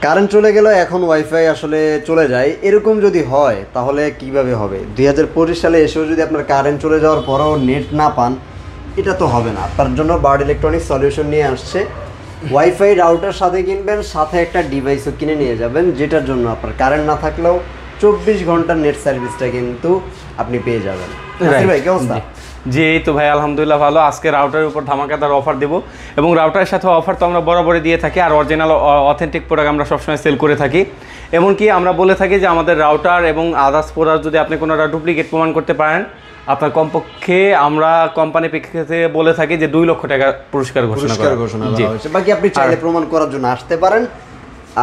Current চলে গেল, এখন ওয়াইফাই আসলে চলে যায়, এরকম যদি হয় তাহলে কিভাবে হবে? 2025 সালে এসেও যদি আপনার কারেন্ট চলে যাওয়ার পরেও নেট না পান, এটা তো হবে না। তার জন্য বার্ড ইলেকট্রনিক্স সলিউশন নিয়ে আসছে। ওয়াইফাই রাউটার সাথে কিনবেন, সাথে একটা ডিভাইসও কিনে নিয়ে যাবেন, যেটার জন্য আপনার কারেন্ট না থাকলেও 24 ঘন্টার নেট সার্ভিসটা কিন্তু আপনি পেয়ে যাবেন। ভাই কি অবস্থা? জি এই তো ভাই আলহামদুলিল্লাহ ভালো। আজকে রাউটারের উপর ধামাকাদার অফার দেবো, এবং রাউটারের সাথে অফার তো আমরা বরাবরই দিয়ে থাকি, আর অরিজিনাল অথেন্টিক প্রোডাক্ট আমরা সবসময় সেল করে থাকি। এমনকি আমরা বলে থাকি যে আমাদের রাউটার এবং আদার্স প্রোডাক্ট যদি আপনি কোনো ডুপ্লিকেট প্রমাণ করতে পারেন, আপনার কমপক্ষে আমরা কোম্পানি থেকে বলে থাকি যে 2 লক্ষ টাকা পুরস্কার ঘোষণা করা হয়েছে। বাকি আপনি চাইলে প্রমাণ করার জন্য আসতে পারেন।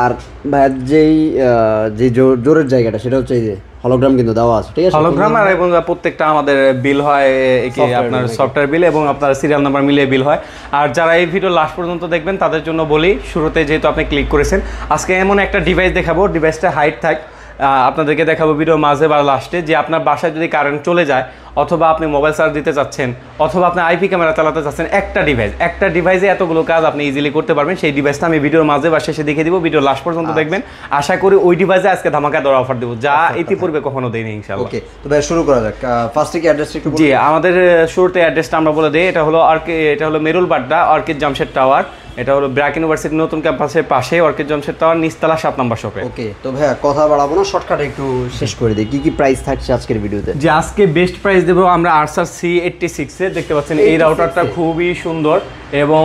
আর যে জোরের জায়গাটা সেটা হচ্ছে এই যে হলোগ্রাম কিন্তু দেওয়া আছে, ঠিক আছে? হলোগ্রাম আর এবং প্রত্যেকটা আমাদের বিল হয় কি আপনার সফটওয়্যার বিল এবং আপনার সিরিয়াল নাম্বার মিলিয়ে বিল হয়। আর যারা এই ভিডিও লাস্ট পর্যন্ত দেখবেন তাদের জন্য বলি, শুরুতে যেহেতু আপনি ক্লিক করেছেন, আজকে এমন একটা ডিভাইস দেখাবো, ডিভাইসটা হাইট থাক আপনাদেরকে দেখাবো ভিডিওর মাঝে বা লাস্টে, যে আপনার বাসায় যদি কারেন্ট চলে যায়, অথবা আপনি মোবাইল চার্জ দিতে চাচ্ছেন, অথবা আপনি আইপি ক্যামেরা চালাতে চাচ্ছেন, একটা ডিভাইসে এতগুলো কাজ আপনি ইজিলি করতে পারবেন। সেই ডিভাইসটা আমি ভিডিওর মাঝে বা শেষে দেখে দিব, ভিডিও লাস্ট পর্যন্ত দেখবেন। আশা করি ওই ডিভাইসে আজকে ধামাকা দেওয়ার অফার দেবো, যা ইতিপূর্বে কখনো দেয়নি ইনশাআল্লাহ। ওকে, তো ভাই শুরু করা যাক। ফার্স্টে কি অ্যাড্রেসটা একটু বলুন? জি, আমাদের শুরুতে অ্যাড্রেসটা আমরা বলে দিই। এটা হলো মেরুল বাড্ডা অর্কিড জামশেদ টাওয়ার। এটা হলো ব্র্যাক ইউনিভার্সিটি নতুন ক্যাম্পাসের পাশে অর্কিড জামশেদ টাওয়ার, নিচতলা 7 নম্বর শপে। ওকে, তো ভাইয়া কথা বাড়াবো না, শর্টকাটে একটু শেষ করে দিই। কি প্রাইস থাকছে আজকের ভিডিওতে? যে আজকে বেস্ট প্রাইস দেবো আমরা আরসার C86 এ। দেখতে পাচ্ছেন এই রাউটারটা খুবই সুন্দর এবং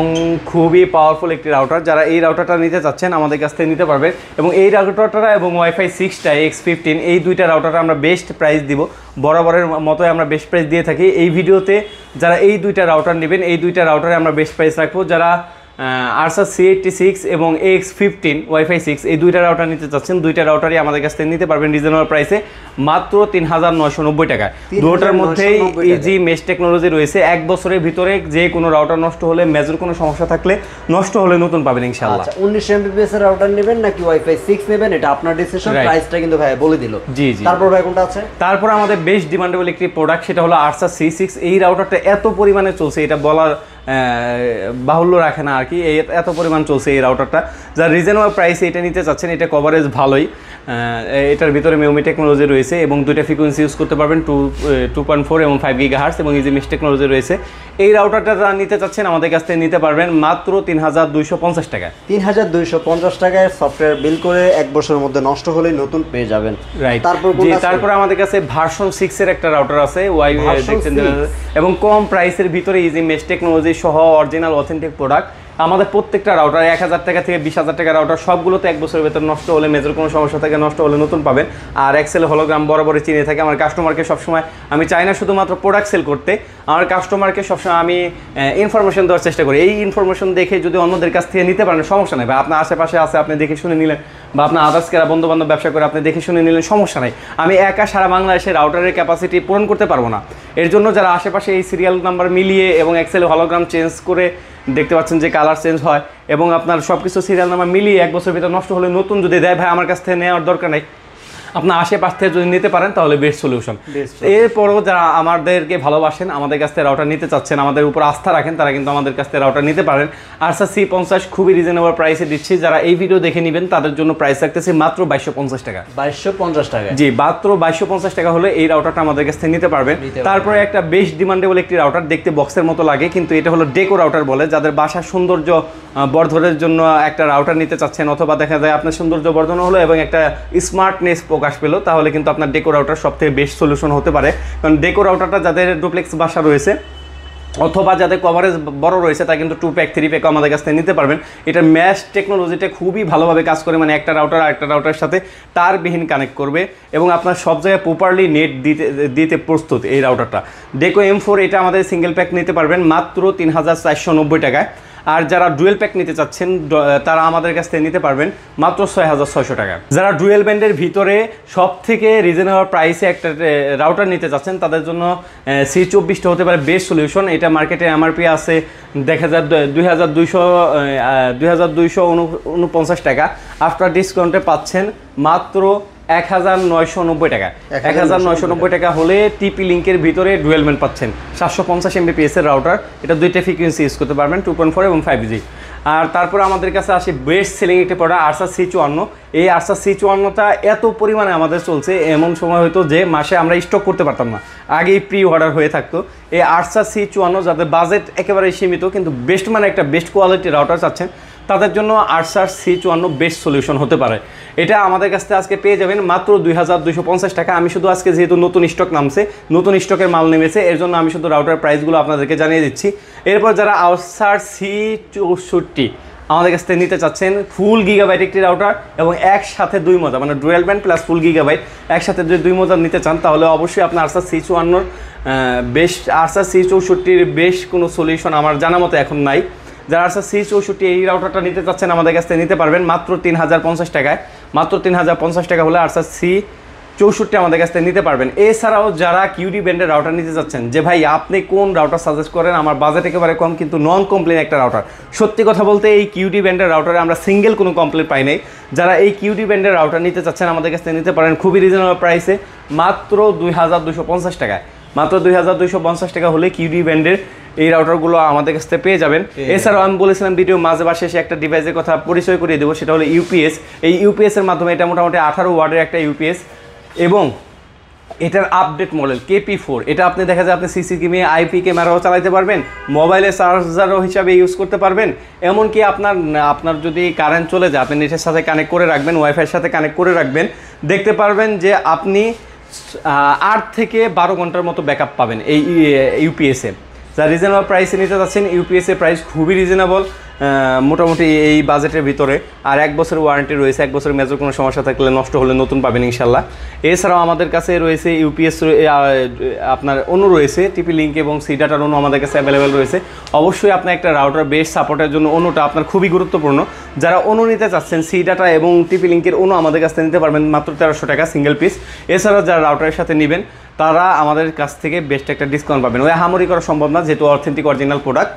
খুবই পাওয়ারফুল একটি রাউটার। যারা এই রাউটারটা নিতে চাচ্ছেন আমাদের কাছ থেকে নিতে পারবেন, এবং এই রাউটারটা এবং ওয়াইফাই 6টা X15 এই দুইটা রাউটারটা আমরা বেস্ট প্রাইস দিব, বরাবরের মতোই আমরা বেস্ট প্রাইস দিয়ে থাকি। এই ভিডিওতে যারা এই দুইটা রাউটার নেবেন, এই দুইটা রাউটারে আমরা বেস্ট প্রাইস রাখবো। যারা আরসার C86 এবং X15 ওয়াইফাই 6 এই দুইটা রাউটার নিতে চাচ্ছেন, দুইটা রাউটারই আমাদের কাছ থেকে নিতে পারবেন রিজনেবল প্রাইসে, মাত্র 3990 টাকায়। দুটোটার মধ্যেই ইজি মেশ টেকনোলজি রয়েছে। 1 বছরের ভিতরে যে কোনো রাউটার নষ্ট হলে, মেজর কোনো সমস্যা থাকলে, নষ্ট হলে নতুন পাবেন ইনশাআল্লাহ। 19 Mbps এর রাউটার নেবেন নাকি ওয়াইফাই 6 নেবেন, এটা আপনার ডিসিশন। প্রাইসটা কিন্তু ভাই বলে দিল। জি। তারপর ভাই কোনটা আছে? তারপর আমাদের বেস্ট ডিমান্ডেবল একটি প্রোডাক্ট, সেটা হলো আরসার C6। এই রাউটারটা এত পরিমাণে চলছে, এটা বলার বাহুল্য রাখে না আর কি, এত পরিমাণ চলছে এই রাউটারটা। যার রিজনেবল প্রাইসে এটা নিতে চাচ্ছেন, এটা কভারেজ ভালোই, এটার ভিতরে মেউমি টেকনোলজি রয়েছে এবং দুইটা ফ্রিকোয়েন্সি ইউজ করতে পারবেন, 2.4 এবং 5 GHz, এবং ইজি মেশ টেকনোলজি রয়েছে। এই রাউটারটা যারা নিতে চাচ্ছেন আমাদের কাছ থেকে নিতে পারবেন মাত্র 3250 টাকা। 3250 টাকায় সফটওয়্যার বিল করে 1 বছরের মধ্যে নষ্ট হলে নতুন পেয়ে যাবেন। রাইট। তারপর আমাদের কাছে ভার্সন 6 এর একটা রাউটার আছে, এবং কম প্রাইসের ভিতরে ইজি মেশ টেকনোলজি সহ অরিজিনাল অথেন্টিক প্রোডাক্ট। আমাদের প্রত্যেকটা রাউটার 1000 টাকা থেকে 20,000 টাকা রাউটার সবগুলোতে 1 বছরের ভেতর নষ্ট হলে, মেজর কোনো সমস্যা থাকে, নষ্ট হলে নতুন পাবেন। আর এক্সেল হলোগ্রাম বরাবরই চিনে থাকে। আমার কাস্টমারকে সবসময় আমি চাই না শুধুমাত্র প্রোডাক্ট সেল করতে, আমার কাস্টমারকে সবসময় আমি ইনফরমেশন দেওয়ার চেষ্টা করি। এই ইনফরমেশন দেখে যদি অন্যদের কাছ থেকে নিতে পারেন সমস্যা নেই, বা আপনার আশেপাশে আছে আপনি দেখে শুনে নিলেন, বা আপনার আদার্স যারা বন্ধু বান্ধব ব্যবসা করে আপনি দেখে শুনে নিলেন, সমস্যা নেই। আমি একা সারা বাংলাদেশে রাউটারের ক্যাপাসিটি পূরণ করতে পারবো না। এর জন্য যারা আশেপাশে এই সিরিয়াল নাম্বার মিলিয়ে এবং এক্সেল হলোগ্রাম চেঞ্জ করে, দেখতে পাচ্ছেন যে কালার চেঞ্জ হয়, এবং আপনার সব কিছু সিরিয়াল নাম্বার মিলিয়ে 1 বছরের ভিতরে নষ্ট হলে নতুন যদি দেয়, ভাই আমার কাছ থেকে নেওয়ার দরকার নেই, আপনার আশেপাশ থেকে যদি নিতে পারেন তাহলে বেস্ট সলিউশন। এরপরও যারা আমাদেরকে ভালোবাসেন, আমাদের কাছ থেকে রাউটার নিতে চাচ্ছেন, আমাদের উপর আস্থা রাখেন, তারা কিন্তু আমাদের কাছ থেকে রাউটার নিতে পারেন। আরসার C50 খুবই রিজনেবল প্রাইসে দিচ্ছি। যারা এই ভিডিও দেখে নেবেন তাদের জন্য প্রাইস রাখতেছি মাত্র 2250 টাকা। 2250 টাকা? জি, মাত্র 2250 টাকা হলে এই রাউটারটা আমাদের কাছ থেকে নিতে পারবেন। তারপরে একটা বেস্ট ডিমান্ডেবল একটি রাউটার, দেখতে বক্সের মতো লাগে কিন্তু এটা হলো ডেকো রাউটার বলে। যাদের বাসার সৌন্দর্য বর্ধনের জন্য একটা রাউটার নিতে চাচ্ছেন, অথবা দেখা যায় আপনার সৌন্দর্য বর্ধন হলো এবং একটা স্মার্টনেস প্রকাশ পেলো, তাহলে কিন্তু আপনার ডেকো রাউটার সবথেকে বেস্ট সলিউশন হতে পারে। কারণ ডেকো রাউটারটা যাদের ডুপ্লেক্স বাসা রয়েছে অথবা যাদের কভারেজ বড় রয়েছে, তা কিন্তু 2 প্যাক 3 প্যাকও আমাদের কাছ থেকে নিতে পারবেন। এটার ম্যাশ টেকনোলজিটা খুবই ভালোভাবে কাজ করে, মানে একটা রাউটার আর একটা রাউটারের সাথে তারবিহীন কানেক্ট করবে, এবং আপনার সব জায়গায় প্রপারলি নেট দিতে প্রস্তুত এই রাউটারটা। ডেকো M4 এটা আমাদের সিঙ্গেল প্যাক নিতে পারবেন মাত্র 3490 টাকায়। আর যারা ডুয়েল প্যাক নিতে চাচ্ছেন তারা আমাদের কাছ থেকে নিতে পারবেন মাত্র 6600 টাকা। যারা ডুয়েল ব্যান্ডের ভিতরে সব থেকে রিজনেবল প্রাইসে একটা রাউটার নিতে চাচ্ছেন তাদের জন্য C24টা হতে পারে বেস্ট সলিউশন। এটা মার্কেটে MRP আছে 2249 টাকা। আফটার ডিসকাউন্টে পাচ্ছেন মাত্র 1990 টাকা। 1990 টাকা হলে টিপি লিঙ্কের ভিতরে ডুয়েল ব্যান্ড পাচ্ছেন, 750 Mbps এর রাউটার। এটা দুইটা ফ্রিকোয়েন্সি ইউজ করতে পারবেন, 2.4 এবং 5G। আর তারপরে আমাদের কাছে আসে বেস্ট সেলিং একটি প্রোডাক্ট আরসার C54। এই আরসার C54টা এত পরিমাণে আমাদের চলছে, এমন সময় হয়তো যে মাসে আমরা স্টক করতে পারতাম না, আগেই প্রি অর্ডার হয়ে থাকতো। এই আরসার C54 যাদের বাজেট একেবারে সীমিত কিন্তু বেস্ট মানে একটা বেস্ট কোয়ালিটির রাউটার চাচ্ছেন, তাদের জন্য আরসার C54 বেস্ট সলিউশন হতে পারে। এটা আমাদের কাছ থেকে আজকে পেয়ে যাবেন মাত্র 2250 টাকা। আমি শুধু আজকে যেহেতু নতুন স্টক নামছে, নতুন স্টকের মাল নেমেছে, এর জন্য আমি শুধু রাউটার প্রাইসগুলো আপনাদেরকে জানিয়ে দিচ্ছি। এরপর যারা আরসার C64 আমাদের কাছ থেকে নিতে চাচ্ছেন, ফুল গিগাবাইট একটি রাউটার এবং একসাথে 2 মজা মানে ডুয়েল ব্যান্ড প্লাস ফুল গিগাবাইট একসাথে যদি 2 মজা নিতে চান, তাহলে অবশ্যই আপনার Archer C54 best Archer C64 বেশ কোনো সলিউশন আমার জানা মতো এখন নাই। যারা আরসার C64 এই রাউটারটা নিতে চাচ্ছেন আমাদের কাছ থেকে নিতে পারবেন মাত্র 3050 টাকায়। মাত্র 3050 টাকা হলে আরসার C64 আমাদের কাছ থেকে নিতে পারবেন। এছাড়াও যারা কিউডি ব্র্যান্ডের রাউটার নিতে চাচ্ছেন, যে ভাই আপনি কোন রাউটার সাজেস্ট করেন, আমার বাজেট একেবারে কম কিন্তু নন কমপ্লেন একটা রাউটার। সত্যি কথা বলতে এই কিউডি ব্র্যান্ডের রাউটারে আমরা সিঙ্গেল কোনো কমপ্লেন পাই নাই। যারা এই কিউডি ব্র্যান্ডের রাউটার নিতে চাচ্ছেন আমাদের কাছ থেকে নিতে পারেন খুবই রিজনেবল প্রাইসে, মাত্র 2250 টাকায়। মাত্র 2250 টাকা হলে কিউডি ব্র্যান্ডের এই রাউটারগুলো আমাদের কাছ থেকে পেয়ে যাবেন। এছাড়াও আমি বলেছিলাম ভিডিও মাঝে বা শেষে একটা ডিভাইসের কথা পরিচয় করিয়ে দেবো, সেটা হলো ইউপিএস। এই ইউপিএসের মাধ্যমে এটা মোটামুটি 18 ওয়াটের একটা ইউপিএস এবং এটার আপডেট মডেল KP4। এটা আপনি দেখা যায় আপনি সিসি ক্যামেরা আইপি ক্যামেরাও চালাতে পারবেন, মোবাইলে চার্জারও হিসাবে ইউজ করতে পারবেন। এমনকি আপনার যদি কারেন্ট চলে যায় আপনি নেটের সাথে কানেক্ট করে রাখবেন, ওয়াইফাইয়ের সাথে কানেক্ট করে রাখবেন, দেখতে পারবেন যে আপনি 8 থেকে 12 ঘন্টার মতো ব্যাকআপ পাবেন এই ইউপিএসে। যা রিজনেবল প্রাইসে নিতে চাচ্ছেন, ইউপিএসের প্রাইস খুবই রিজনেবল মোটামুটি এই বাজেটের ভিতরে। আর 1 বছরের ওয়ারেন্টি রয়েছে, 1 বছরের মেজর কোনো সমস্যা থাকলে নষ্ট হলে নতুন পাবেন ইনশাল্লাহ। এছাড়াও আমাদের কাছে রয়েছে ইউপিএস আপনার অনু রয়েছে, টিপি লিঙ্ক এবং সি ডাটার অনু আমাদের কাছে অ্যাভেলেবেল রয়েছে। অবশ্যই আপনার একটা রাউটার বেস্ট সাপোর্টের জন্য অনুটা আপনার খুবই গুরুত্বপূর্ণ। যারা অনু নিতে চাচ্ছেন সি ডাটা এবং টিপি লিঙ্কের অনু আমাদের কাছ থেকে নিতে পারবেন মাত্র 1300 টাকা সিঙ্গেল পিস। এছাড়াও যারা রাউটারের সাথে নেবেন তারা আমাদের কাছ থেকে বেস্ট একটা ডিসকাউন্ট পাবেন। ওই হামরি করা সম্ভব না, যেহেতু অথেন্টিক অরিজিনাল প্রোডাক্ট।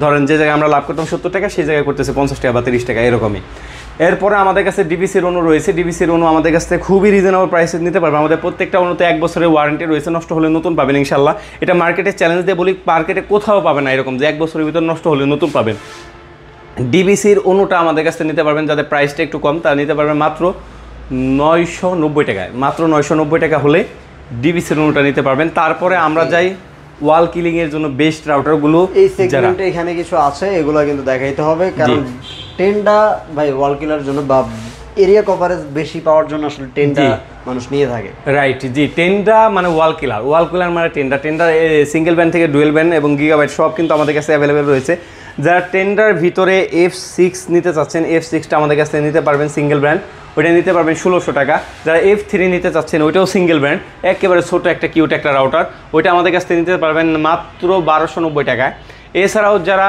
ধরেন যে জায়গায় আমরা লাভ করতাম 70 টাকা, সেই জায়গায় করতেছে 50 টাকা বা 30 টাকা এরকমই। এরপরে আমাদের কাছে ডিবিসির অনু রয়েছে। ডিবিসির অনু আমাদের কাছ থেকে খুবই রিজনেবল প্রাইসে নিতে পারবেন। আমাদের প্রত্যেকটা অনুতে 1 বছরের ওয়ারেন্টি রয়েছে, নষ্ট হলে নতুন পাবেন ইনশাল্লাহ। এটা মার্কেটে চ্যালেঞ্জ দিয়ে বলি, মার্কেটে কোথাও পাবেন না এরকম যে 1 বছরের ভিতর নষ্ট হলে নতুন পাবেন। ডিবিসির অনুটা আমাদের কাছ থেকে নিতে পারবেন, যাদের প্রাইসটা একটু কম তারা নিতে পারবেন মাত্র 990 টাকায়। মাত্র 990 টাকা হলে ডিবিসির অনুটা নিতে পারবেন। তারপরে আমরা যাই ওয়াল কিলিং এর জন্য বেস্ট রাউটারগুলো। এই সেগমেন্টে এখানে কিছু আছে, এগুলো কিন্তু দেখাইতে হবে, কারণ টেন্ডা ভাই ওয়াল কিলার জন্য বা এরিয়া কভারেজ বেশি পাওয়ার জন্য আসলে টেন্ডা মানুষ নিয়ে থাকে। রাইট, জি। টেন্ডা মানে ওয়াল কিলার, ওয়াল কিলার মানে টেন্ডা। টেন্ডা সিঙ্গেল ব্যান্ড থেকে ডুয়েল ব্যান্ড এবং গিগাবাইট সব কিন্তু আমাদের কাছে অ্যাভেলেবেল রয়েছে। যারা টেন্ডার ভিতরে F6 নিতে চাচ্ছেন, F6টা আমাদের কাছ থেকে নিতে পারবেন সিঙ্গেল ব্র্যান্ড, ওইটা নিতে পারবেন 1600 টাকা। যারা F3 নিতে চাচ্ছেন ওইটাও সিঙ্গেল ব্র্যান্ড, একেবারে ছোটো একটা কিউট একটা রাউটার, ওইটা আমাদের কাছ থেকে নিতে পারবেন মাত্র 1290 টাকায়। এছাড়াও যারা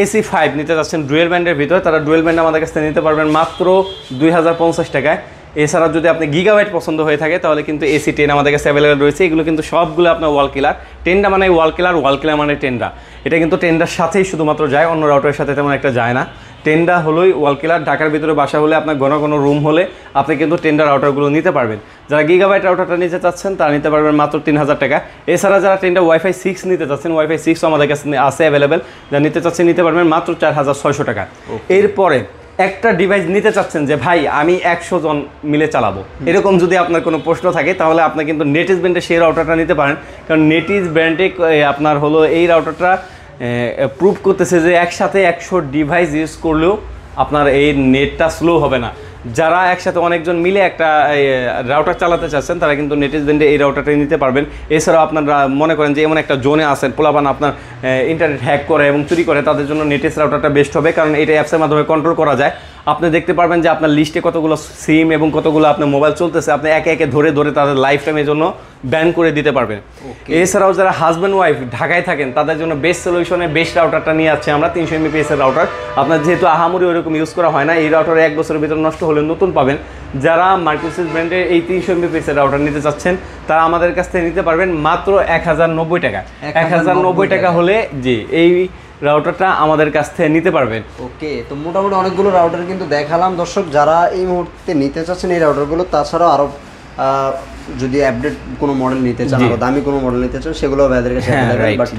AC5 নিতে চাচ্ছেন ডুয়েল ব্যান্ডের ভিতরে, তারা ডুয়েল ব্যান্ড আমাদের কাছ থেকে নিতে পারবেন মাত্র 2050 টাকায়। এছাড়া যদি আপনি গিগাবাইট পছন্দ হয়ে থাকে তাহলে কিন্তু AC10 আমাদের কাছে অ্যাভেলেবেল রয়েছে। এগুলো কিন্তু সবগুলো আপনার ওয়াল কিলার। টেন্ডা মানে ওয়াল কিলার মানে টেন্ডা। এটা কিন্তু টেন্ডার সাথেই শুধুমাত্র যায়, অন্য রাউটারের সাথে তেমন একটা যায় না। টেন্ডা হলোই ওয়াল কিলার। ঢাকার ভিতরে বাসা হলে আপনার ঘন ঘন রুম হলে আপনি কিন্তু টেন্ডার রাউটারগুলো নিতে পারবেন। যারা গিগাবাইট রাউটারটা নিতে চাচ্ছেন তারা নিতে পারবেন মাত্র 3000 টাকা। এছাড়া যারা টেন্ডার ওয়াইফাই 6 নিতে চাচ্ছেন, ওয়াইফাই 6 আমাদের কাছে আছে অ্যাভেলেবেল, যারা নিতে চাচ্ছেন নিতে পারবেন মাত্র 4600 টাকা। এরপরে একটা ডিভাইস নিতে চাচ্ছেন যে ভাই আমি 100 জন মিলে চালাবো, এরকম যদি আপনার কোনো প্রশ্ন থাকে তাহলে আপনি কিন্তু নেটিজ ব্র্যান্ডের সেই রাউটারটা নিতে পারেন। কারণ নেটিজ ব্র্যান্ডে আপনার হলো এই রাউটারটা প্রুভ করতেছে যে একসাথে 100 ডিভাইস ইউজ করলেও আপনার এই নেটটা স্লো হবে না। যারা একসাথে অনেকজন মিলে একটা রাউটার চালাতে চাচ্ছেন তারা কিন্তু নেটিজ ব্র্যান্ডে এই রাউটারটাই নিতে পারবেন। এছাড়াও আপনারা মনে করেন যে এমন একটা জোনে আছেন পোলাপান আপনার ইন্টারনেট হ্যাক করে এবং চুরি করে, তাদের জন্য নেটিজ রাউটারটা বেস্ট হবে, কারণ এটা অ্যাপসের মাধ্যমে কন্ট্রোল করা যায়। আপনি দেখতে পারবেন যে আপনার লিস্টে কতগুলো সিম এবং কতগুলো আপনার মোবাইল চলতেছে, আপনি একে একে ধরে ধরে তাদের লাইফ টাইমের জন্য ব্যান করে দিতে পারবেন। এছাড়াও যারা হাজব্যান্ড ওয়াইফ ঢাকায় থাকেন তাদের জন্য বেস্ট সলিউশনে বেস্ট রাউটারটা নিয়ে আসছে আমরা, 300 MBPS এর রাউটার। আপনার যেহেতু আহামরি ওইরকম ইউজ করা হয় না, এই রাউটার 1 বছরের ভিতরে নষ্ট হলে নতুন পাবেন। যারা মাইক্রোসিস ব্র্যান্ডের এই 300 MBPS এর রাউটার নিতে চাচ্ছেন তারা আমাদের কাছ থেকে নিতে পারবেন মাত্র 1090 টাকা। 1090 টাকা হলে জি এই রাউটারটা আমাদের কাছ থেকে নিতে পারবেন। ওকে, তো মোটামুটি অনেকগুলো রাউটার কিন্তু দেখালাম দর্শক। যারা এই মুহূর্তে নিতে চাচ্ছেন এই রাউটারগুলো, তাছাড়াও আরও যদি আপডেট কোনো মডেল নিতে চান বা দামি কোনো মডেল নিতে চান সেগুলো ভাইদের কাছে অ্যাভেলেবল, বাট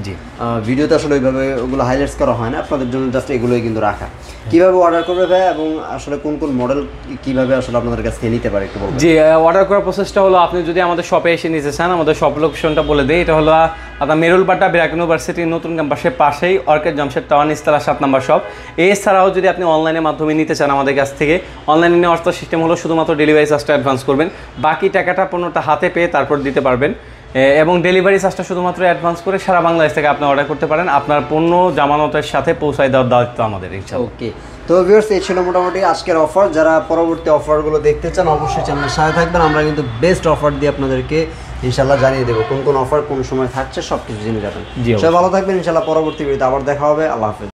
ভিডিওতে আসলে ওইভাবে ওগুলো হাইলাইটস করা হয় না, আপনাদের জন্য জাস্ট এগুলোই কিন্তু রাখা। কিভাবে অর্ডার করবে ভাই এবং আসলে কোন কোন মডেল কিভাবে আসলে আপনাদের কাছ থেকে নিতে পারে একটু বলবেন? জি, অর্ডার করার প্রসেসটা হলো আপনি যদি আমাদের শপে এসে নিতে চান, আমাদের শপ লোকেশনটা বলে দেই। এটা হলো আপনার মেরুলবাড্ডা ব্র্যাক ইউনিভার্সিটির নতুন ক্যাম্পাসের পাশেই অর্কিড জামশেদ টাওয়ার নিচতলা 7 নম্বর শপ। এছাড়াও যদি আপনি অনলাইনের মাধ্যমে নিতে চান আমাদের কাছ থেকে, অনলাইনে নেওয়ার তো সিস্টেম হলো শুধুমাত্র ডেলিভারি চার্জটা অ্যাডভান্স করবেন, বাকি টাকাটা পণ্যটা হাতে পেয়ে তারপর দিতে পারবেন। এবং ডেলিভারি চার্জটা শুধুমাত্র অ্যাডভান্স করে সারা বাংলাদেশ থেকে আপনি অর্ডার করতে পারেন, আপনার পণ্য জামানতের সাথে পৌঁছায় দেওয়ার দায়িত্ব আমাদের। ওকে, তো ভিউয়ার্স এই ছিল মোটামুটি আজকের অফার। যারা পরবর্তী অফারগুলো দেখতে চান অবশ্যই চ্যানেলের সাথে থাকবেন, আমরা কিন্তু বেস্ট অফার দিয়ে আপনাদেরকে ইনশাল্লাহ জানিয়ে দেবো কোন কোন অফার কোন সময় থাকছে, সব কিছু জেনে যাবেন। সবাই ভালো থাকবেন, ইনশাল্লাহ পরবর্তী ভিডিওতে আবার দেখা হবে। আল্লাহ হাফেজ।